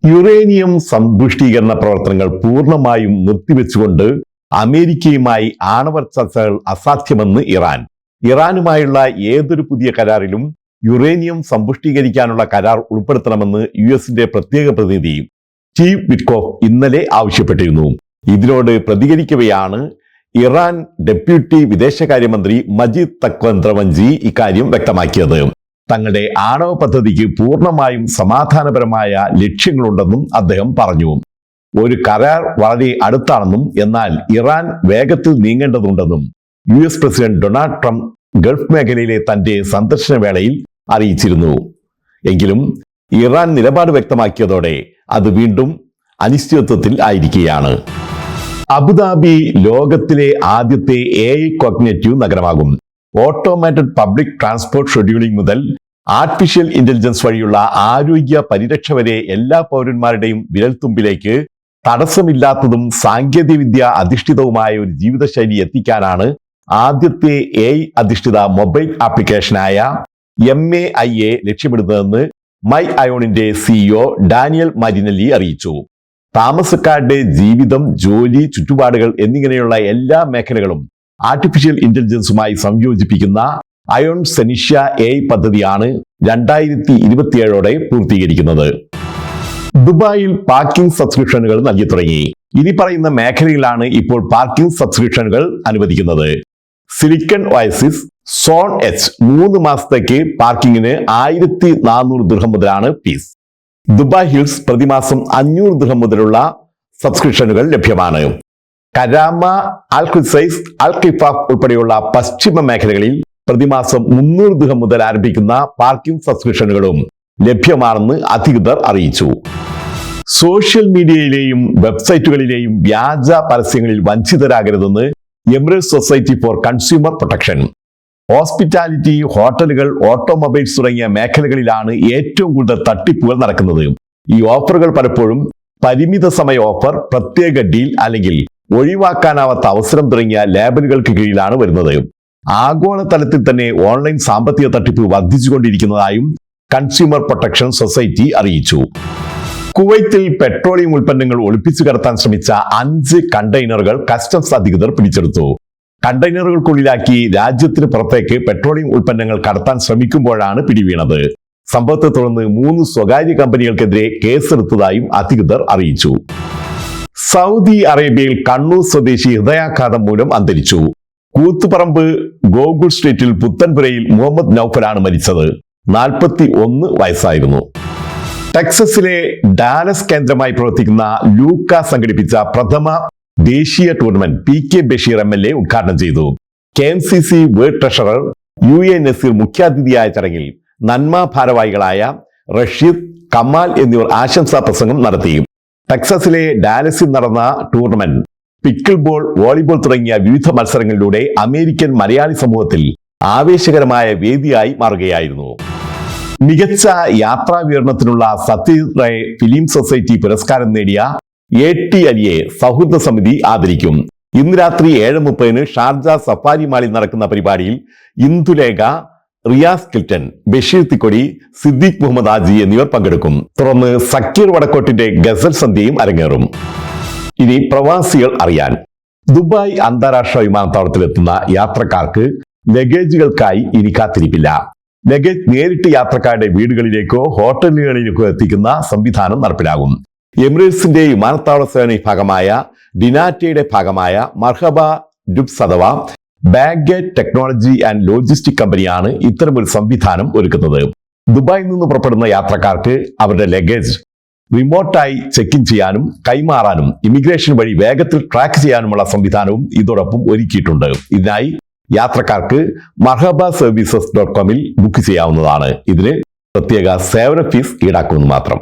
Uranium സമ്പുഷ്ടീകരണ പ്രവർത്തനങ്ങൾ പൂർണ്ണമായും നിർത്തിവെച്ചുകൊണ്ട് അമേരിക്കയുമായി ആണവ ചർച്ചകൾ അസാധ്യമെന്ന് ഇറാൻ. ഇറാനുമായുള്ള ഏതൊരു പുതിയ കരാറിലും യുറേനിയം സമ്പുഷ്ടീകരിക്കാനുള്ള കരാർ ഉൾപ്പെടുത്തണമെന്ന് യുഎസിന്റെ പ്രത്യേക പ്രതിനിധി സ്റ്റീവ് വിറ്റ്കോഫ് ഇന്നലെ ആവശ്യപ്പെട്ടിരുന്നു. ഇതിനോട് പ്രതികരിക്കവെയാണ് ഇറാൻ ഡെപ്യൂട്ടി വിദേശകാര്യമന്ത്രി മജീദ് തഖ്വന്ദ്രവഞ്ചി ഇക്കാര്യം വ്യക്തമാക്കിയത്. തങ്ങളുടെ ആണവ പദ്ധതിക്ക് പൂർണ്ണമായും സമാധാനപരമായ ലക്ഷ്യങ്ങളുണ്ടെന്നും അദ്ദേഹം പറഞ്ഞു. ഒരു കരാർ വളരെ അടുത്താണെന്നും എന്നാൽ ഇറാൻ വേഗത്തിൽ നീങ്ങേണ്ടതുണ്ടെന്നും US president Donald Trump Gulf മേഖലയിലെ തന്റെ സന്ദർശന വേളയിൽ അറിയിച്ചിരുന്നു. എങ്കിലും ഇറാൻ നിലപാട് വ്യക്തമാക്കിയതോടെ അത് വീണ്ടും അനിശ്ചിതത്വത്തിൽ ആയിരിക്കുകയാണ്. അബുദാബി ലോകത്തിലെ ആദ്യത്തെ AI കോഗ്നേറ്റീവ് നഗരമാകും. ഓട്ടോമാറ്റഡ് പബ്ലിക് ട്രാൻസ്പോർട്ട് ഷെഡ്യൂളിംഗ് മുതൽ ആർട്ടിഫിഷ്യൽ ഇന്റലിജൻസ് വഴിയുള്ള ആരോഗ്യ പരിരക്ഷ വരെ എല്ലാ പൗരന്മാരുടെയും വിരൽത്തുമ്പിലേക്ക് തടസ്സമില്ലാത്തതും സാങ്കേതികവിദ്യ അധിഷ്ഠിതവുമായ ഒരു ജീവിതശൈലി എത്തിക്കാനാണ് ആദ്യത്തെ AI അധിഷ്ഠിത മൊബൈൽ ആപ്ലിക്കേഷനായ MAIA ലക്ഷ്യമിടുന്നതെന്ന് മൈ അയോണിന്റെ CEO ഡാനിയൽ മാരിനെല്ലി അറിയിച്ചു. താമസക്കാരുടെ ജീവിതം, ജോലി, ചുറ്റുപാടുകൾ എന്നിങ്ങനെയുള്ള എല്ലാ മേഖലകളും ആർട്ടിഫിഷ്യൽ ഇന്റലിജൻസുമായി സംയോജിപ്പിക്കുന്ന അയോൺ സെനിഷ്യ AI പദ്ധതിയാണ് 2027 പൂർത്തീകരിക്കുന്നത്. ദുബായിൽ പാർക്കിംഗ് സബ്സ്ക്രിപ്ഷനുകൾ നൽകി തുടങ്ങി. ഇനി പറയുന്ന മേഖലയിലാണ് ഇപ്പോൾ പാർക്കിംഗ് സബ്സ്ക്രിപ്ഷനുകൾ അനുവദിക്കുന്നത്. സിലിക്കൺ ഒയാസിസ് സോൺ എച്ച് 3 മാസത്തേക്ക് പാർക്കിങ്ങിന് 1400 ദിർഹം മുതലാണ് ഫീസ്. ദുബായ് ഹിൽസ് പ്രതിമാസം 500 ദിർഹം മുതലുള്ള സബ്സ്ക്രിപ്ഷനുകൾ ലഭ്യമാണ്. കരാമ, അൽ ഖുസൈസ്, അൽ ഖിഫാഫ് ഉൾപ്പെടെയുള്ള പശ്ചിമ മേഖലകളിൽ പ്രതിമാസം 300 ദിർഹം മുതൽ ആരംഭിക്കുന്ന പാർക്കിംഗ് സബ്സ്ക്രിപ്ഷനുകളും ലഭ്യമാണെന്ന് അധികൃതർ അറിയിച്ചു. സോഷ്യൽ മീഡിയയിലെയും വെബ്സൈറ്റുകളിലെയും വ്യാജ പരസ്യങ്ങളിൽ വഞ്ചിതരാകരുതെന്ന് Emirates Society for Consumer Protection. Hospitality, ഹോട്ടലുകൾ, ഓട്ടോമൊബൈൽസ് തുടങ്ങിയ മേഖലകളിലാണ് ഏറ്റവും കൂടുതൽ തട്ടിപ്പുകൾ നടക്കുന്നത്. ഈ ഓഫറുകൾ പലപ്പോഴും പരിമിത സമയ ഓഫർ, പ്രത്യേക ഡീൽ അല്ലെങ്കിൽ ഒഴിവാക്കാനാവാത്ത അവസരം തുടങ്ങിയ ലേബലുകൾക്ക് കീഴിലാണ് വരുന്നത്. ആഗോളതലത്തിൽ തന്നെ ഓൺലൈൻ സാമ്പത്തിക തട്ടിപ്പ് വർദ്ധിച്ചുകൊണ്ടിരിക്കുന്നതായും കൺസ്യൂമർ പ്രൊട്ടക്ഷൻ സൊസൈറ്റി അറിയിച്ചു. കുവൈത്തിൽ പെട്രോളിയം ഉൽപ്പന്നങ്ങൾ ഒളിപ്പിച്ചു കടത്താൻ ശ്രമിച്ച 5 കണ്ടെയ്നറുകൾ കസ്റ്റംസ് അധികൃതർ പിടിച്ചെടുത്തു. കണ്ടെയ്നറുകൾക്കുള്ളിലാക്കി രാജ്യത്തിന് പുറത്തേക്ക് പെട്രോളിയം ഉൽപ്പന്നങ്ങൾ കടത്താൻ ശ്രമിക്കുമ്പോഴാണ് പിടിവീണത്. സംഭവത്തെ തുടർന്ന് 3 സ്വകാര്യ കമ്പനികൾക്കെതിരെ കേസെടുത്തതായും അധികൃതർ അറിയിച്ചു. സൗദി അറേബ്യയിൽ കണ്ണൂർ സ്വദേശി ഹൃദയാഘാതം മൂലം അന്തരിച്ചു. കൂത്തുപറമ്പ് ഗോകുൽ സ്ട്രീറ്റിൽ പുത്തൻപുരയിൽ മുഹമ്മദ് നൌഫലാണ് മരിച്ചത്. 41 വയസ്സായിരുന്നു. ടെക്സസിലെ ഡാലസ് കേന്ദ്രമായി പ്രവർത്തിക്കുന്ന ലൂക്ക സംഘടിപ്പിച്ച പ്രഥമ ദേശീയ ടൂർണമെന്റ് PK ബഷീർ MLA ഉദ്ഘാടനം ചെയ്തു. KMCC world treasurer UA Naseer മുഖ്യാതിഥിയായ ചടങ്ങിൽ നന്മ ഭാരവാഹികളായ റഷീദ്, കമാൽ എന്നിവർ ആശംസാ പ്രസംഗം നടത്തി. ടെക്സസിലെ ഡാലസിൽ നടന്ന ടൂർണമെന്റ് പിക്കിൾ ബോൾ, വോളിബോൾ തുടങ്ങിയ വിവിധ മത്സരങ്ങളിലൂടെ അമേരിക്കൻ മലയാളി സമൂഹത്തിൽ ആവേശകരമായ വേദിയായി മാറുകയായിരുന്നു. മികച്ച യാത്രാ വിവരണത്തിനുള്ള സത്യജിത് റേ ഫിലിം സൊസൈറ്റി പുരസ്കാരം നേടിയ AT അലിയെ സൗഹൃദ സമിതി ആദരിക്കും. ഇന്ന് രാത്രി 7:30 ഷാർജ സഫാരി മാളിൽ നടക്കുന്ന പരിപാടിയിൽ ഇന്ദുലേഖ, റിയാസ് കിൽട്ടൻ, ബഷീർ തിക്കൊടി, സിദ്ദീഖ് മുഹമ്മദ് ആജി എന്നിവർ പങ്കെടുക്കും. തുടർന്ന് സക്കീർ വടക്കോട്ടിന്റെ ഗസൽ സന്ധ്യയും അരങ്ങേറും. ഇനി പ്രവാസികൾ അറിയാൻ. ദുബായ് അന്താരാഷ്ട്ര വിമാനത്താവളത്തിലെത്തുന്ന യാത്രക്കാർക്ക് ലഗേജുകൾക്കായി ഇനി കാത്തിരിപ്പില്ല. ലഗേജ് നേരിട്ട് യാത്രക്കാരുടെ വീടുകളിലേക്കോ ഹോട്ടലുകളിലേക്കോ എത്തിക്കുന്ന സംവിധാനം നടപ്പിലാകും. എമിറേറ്റ്സിന്റെ വിമാനത്താവള സേവന വിഭാഗമായ ഡിനാറ്റയുടെ ഭാഗമായ മർഹബ ഡുബ്സ് അഥവാ ബാഗേജ് ടെക്നോളജി ആൻഡ് ലോജിസ്റ്റിക് കമ്പനിയാണ് ഇത്തരമൊരു സംവിധാനം ഒരുക്കുന്നത്. ദുബായിൽ നിന്ന് പുറപ്പെടുന്ന യാത്രക്കാർക്ക് അവരുടെ ലഗേജ് റിമോട്ടായി ചെക്ക് ഇൻ ചെയ്യാനും കൈമാറാനും ഇമിഗ്രേഷൻ വഴി വേഗത്തിൽ ട്രാക്ക് ചെയ്യാനുമുള്ള സംവിധാനവും ഇതോടൊപ്പം ഒരുക്കിയിട്ടുണ്ട്. ഇതിനായി യാത്രക്കാർക്ക് marhaba-services.com ബുക്ക് ചെയ്യാവുന്നതാണ്. ഇതിന് പ്രത്യേക സേവന ഫീസ് ഈടാക്കുമെന്ന് മാത്രം.